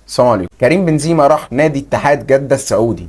السلام عليكم. كريم بنزيما راح نادي اتحاد جدة السعودي.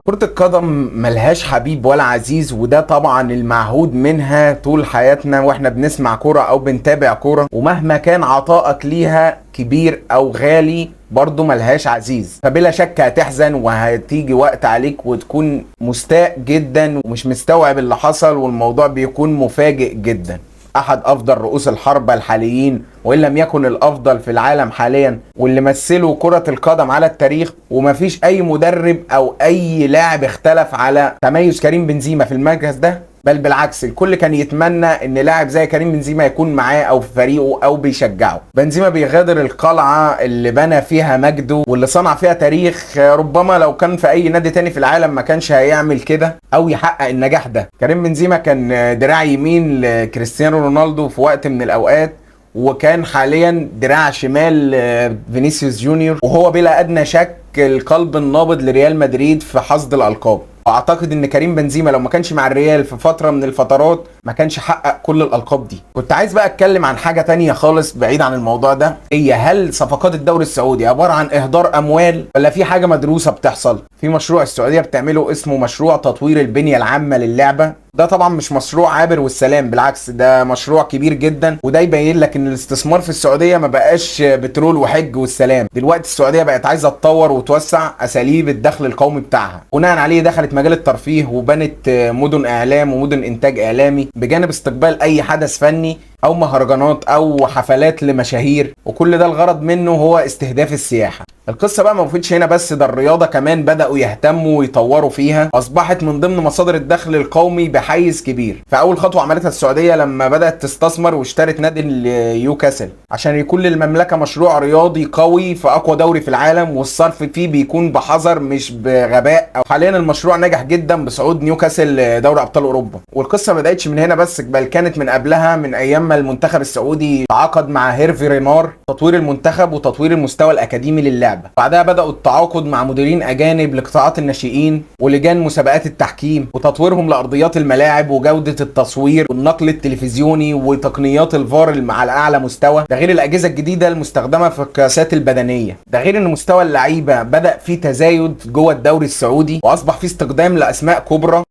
كرة القدم ملهاش حبيب ولا عزيز، وده طبعا المعهود منها طول حياتنا واحنا بنسمع كرة او بنتابع كرة، ومهما كان عطائك ليها كبير او غالي برضه ملهاش عزيز، فبلا شك هتحزن وهتيجي وقت عليك وتكون مستاء جدا ومش مستوعب اللي حصل، والموضوع بيكون مفاجئ جدا. احد افضل رؤوس الحربة الحاليين وان لم يكن الافضل في العالم حاليا، واللي مثلوا كرة القدم على التاريخ، ومفيش اي مدرب او اي لاعب اختلف على تميز كريم بنزيما في المركز ده، بل بالعكس الكل كان يتمنى ان لاعب زي كريم بنزيما يكون معاه او في فريقه او بيشجعه. بنزيما بيغادر القلعة اللي بنى فيها مجده واللي صنع فيها تاريخ، ربما لو كان في اي نادي تاني في العالم ما كانش هيعمل كده او يحقق النجاح ده. كريم بنزيما كان دراع يمين لكريستيانو رونالدو في وقت من الاوقات، وكان حاليا دراع شمال فينيسيوس جونيور، وهو بلا ادنى شك القلب النابض لريال مدريد في حصد الالقاب. اعتقد ان كريم بنزيما لو ما كانش مع الريال في فتره من الفترات ما كانش حقق كل الالقاب دي. كنت عايز بقى اتكلم عن حاجه تانية خالص بعيد عن الموضوع ده، هي هل صفقات الدوري السعودي عباره عن اهدار اموال ولا في حاجه مدروسه بتحصل؟ في مشروع السعوديه بتعمله اسمه مشروع تطوير البنيه العامه للعبه. ده طبعا مش مشروع عابر والسلام، بالعكس ده مشروع كبير جدا، وده يبين لك ان الاستثمار في السعوديه ما بقاش بترول وحج والسلام. دلوقتي السعوديه بقت عايزه تطور وتوسع اساليب الدخل القومي بتاعها، بناء عليه دخلت مجال الترفيه وبنت مدن اعلام ومدن انتاج اعلامي بجانب استقبال اي حدث فني او مهرجانات او حفلات لمشاهير، وكل ده الغرض منه هو استهداف السياحه. القصه بقى ما وقفتش هنا بس، ده الرياضه كمان بداوا يهتموا ويطوروا فيها، اصبحت من ضمن مصادر الدخل القومي بحيز كبير. فاول خطوه عملتها السعوديه لما بدات تستثمر واشترت نادي نيوكاسل عشان يكون للمملكه مشروع رياضي قوي في اقوى دوري في العالم، والصرف فيه بيكون بحذر مش بغباء. حاليا المشروع نجح جدا بصعود نيوكاسل دوري ابطال اوروبا. والقصه ما بداتش من هنا بس، بل كانت من قبلها، من ايام ما المنتخب السعودي تعاقد مع هيرفي رينار تطوير المنتخب وتطوير المستوى الاكاديمي للعبه. بعدها بداوا التعاقد مع مديرين اجانب لقطاعات الناشئين ولجان مسابقات التحكيم وتطويرهم لارضيات الملاعب وجوده التصوير والنقل التلفزيوني وتقنيات الفار على اعلى مستوى، ده غير الاجهزه الجديده المستخدمه في القياسات البدنيه. ده غير ان مستوى اللعيبه بدا فيه تزايد جوه الدوري السعودي، واصبح فيه استخدام لاسماء كبرى.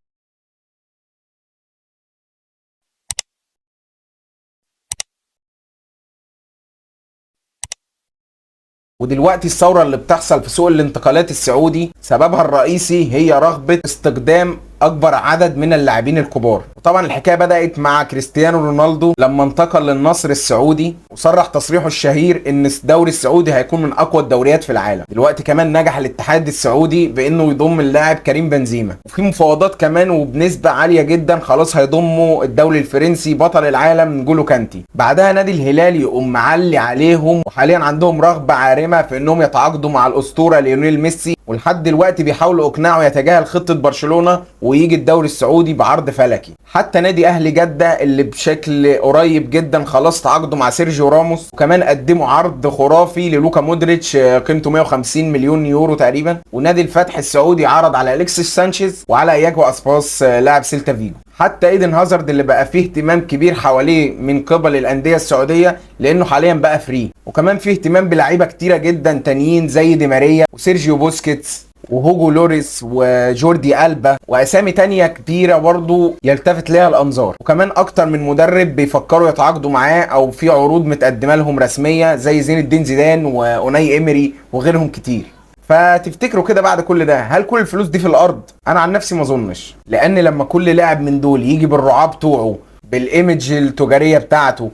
ودلوقتي الثورة اللي بتحصل في سوق الانتقالات السعودي سببها الرئيسي هي رغبة استخدام اكبر عدد من اللاعبين الكبار. وطبعا الحكايه بدات مع كريستيانو رونالدو لما انتقل للنصر السعودي، وصرح تصريحه الشهير ان الدوري السعودي هيكون من اقوى الدوريات في العالم. دلوقتي كمان نجح الاتحاد السعودي بانه يضم اللاعب كريم بنزيما، وفي مفاوضات كمان وبنسبه عاليه جدا خلاص هيضموا الدوري الفرنسي بطل العالم نجولو كانتي. بعدها نادي الهلال يقوم معلي عليهم، وحاليا عندهم رغبه عارمه في انهم يتعاقدوا مع الاسطوره ليونيل ميسي، ولحد دلوقتي بيحاولوا اقناعه يتجاهل خطه برشلونه ويجي الدوري السعودي بعرض فلكي. حتى نادي اهلي جده اللي بشكل قريب جدا خلاص تعاقدوا مع سيرجيو راموس، وكمان قدموا عرض خرافي للوكا مودريتش قيمته 150 مليون يورو تقريبا. ونادي الفتح السعودي عرض على اليكسيس سانشيز وعلى اياجو اسباس لاعب سيلتا فيجو. حتى ايدن هازارد اللي بقى فيه اهتمام كبير حواليه من قبل الانديه السعوديه لانه حاليا بقى فري، وكمان فيه اهتمام بلعيبه كتيره جدا تانيين زي دي ماريا وسيرجيو بوسكيتس وهوجو لوريس وجوردي ألبا واسامي تانية كبيرة برضو يلتفت ليها الانظار. وكمان اكتر من مدرب بيفكروا يتعاقدوا معاه او في عروض متقدمه لهم رسميه زي زين الدين زيدان واوناي ايمري وغيرهم كتير. فتفتكروا كده بعد كل ده هل كل الفلوس دي في الارض؟ انا عن نفسي ما اظنش، لان لما كل لاعب من دول يجي بالرعاة بتوعه بالايمج التجاريه بتاعته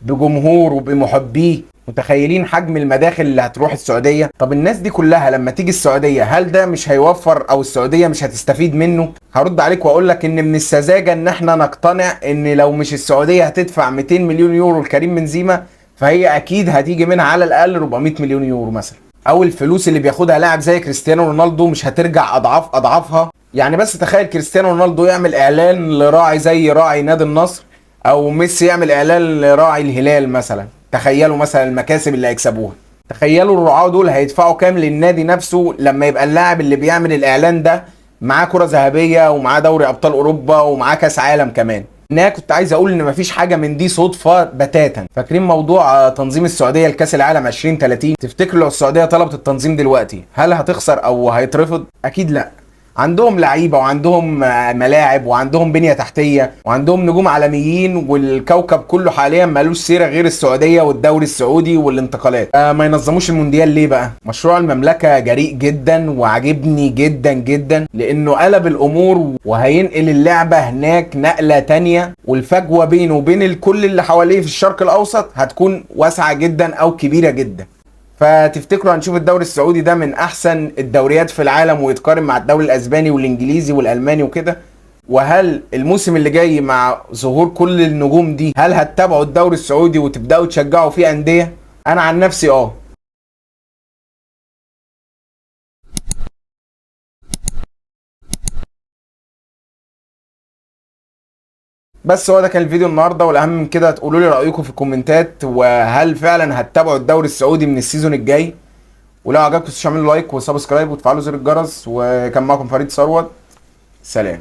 بجمهور وبمحبيه، متخيلين حجم المداخل اللي هتروح السعوديه؟ طب الناس دي كلها لما تيجي السعوديه هل ده مش هيوفر او السعوديه مش هتستفيد منه؟ هرد عليك واقول لك ان من السذاجه ان احنا نقتنع ان لو مش السعوديه هتدفع 200 مليون يورو لكريم بنزيما فهي اكيد هتيجي منها على الاقل 400 مليون يورو مثلا، او الفلوس اللي بياخدها لاعب زي كريستيانو رونالدو مش هترجع اضعاف اضعافها. يعني بس تخيل كريستيانو رونالدو يعمل اعلان لراعي زي راعي نادي النصر، او ميسي يعمل اعلان لراعي الهلال مثلا، تخيلوا مثلا المكاسب اللي هيكسبوها. تخيلوا الرعاة دول هيدفعوا كام للنادي نفسه لما يبقى اللاعب اللي بيعمل الاعلان ده معاه كرة ذهبية ومعاه دوري ابطال اوروبا ومعاه كاس عالم كمان. انا كنت عايز اقول ان مفيش حاجه من دي صدفه بتاتا. فاكرين موضوع تنظيم السعوديه لكاس العالم 2030؟ تفتكروا لو السعوديه طلبت التنظيم دلوقتي هل هتخسر او هيترفض؟ اكيد لا. عندهم لعيبه وعندهم ملاعب وعندهم بنيه تحتيه وعندهم نجوم عالميين، والكوكب كله حاليا مالوش سيره غير السعوديه والدوري السعودي والانتقالات. ما ينظموش المونديال ليه بقى؟ مشروع المملكه جريء جدا وعجبني جدا جدا، لانه قلب الامور وهينقل اللعبه هناك نقله تانية، والفجوه بينه وبين كل اللي حواليه في الشرق الاوسط هتكون واسعه جدا او كبيره جدا. فتفتكروا هنشوف الدوري السعودي ده من احسن الدوريات في العالم ويتقارن مع الدوري الاسباني والانجليزي والالماني وكده؟ وهل الموسم اللي جاي مع ظهور كل النجوم دي هل هتتابعوا الدوري السعودي وتبداوا تشجعوا فيه انديه؟ انا عن نفسي بس هو ده كان الفيديو النهارده، والاهم من كده تقولوا لي رايكم في الكومنتات، وهل فعلا هتتابعوا الدوري السعودي من السيزون الجاي؟ ولو عجبكم اعملوا لايك وسبسكرايب وتفعلوا زر الجرس. وكان معكم فريد ثروت، سلام.